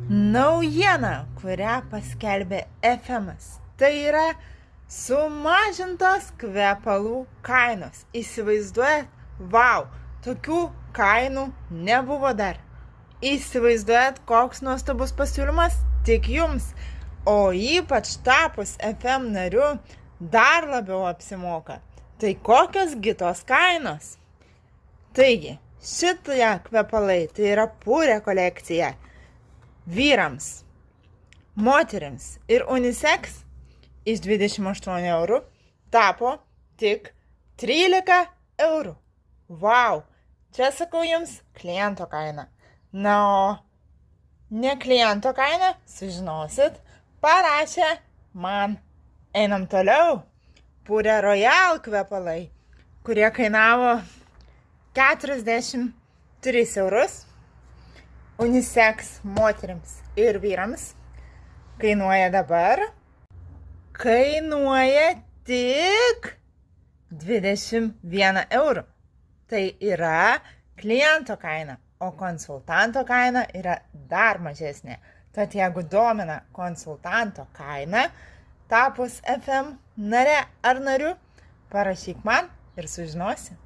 Naujiena, kurią paskelbė FM'as, tai yra sumažintos kvepalų kainos. Įsivaizduojat, vau, tokių kainų nebuvo dar. Įsivaizduojat, koks nuostabus pasiūlymas tik jums, o ypač tapus FM nariu dar labiau apsimoka. Tai kokios gi tos kainos? Taigi, šitie kvepalai tai yra purė kolekcija. Vyrams, moterims ir unisex iš 28 eurų tapo tik 13 eurų. Vau, čia sakau jums kliento kaina. Na, o ne kliento kaina, sužinosit, parašė man. Einam toliau. Purė Royal kvepalai, kurie kainavo 43 eurus. Unisex moterims ir vyrams kainuoja tik 21 eurų. Tai yra kliento kaina, o konsultanto kaina yra dar mažesnė. Tad jeigu domina konsultanto kaina, tapus FM nare ar nariu, parašyk man ir sužinosi.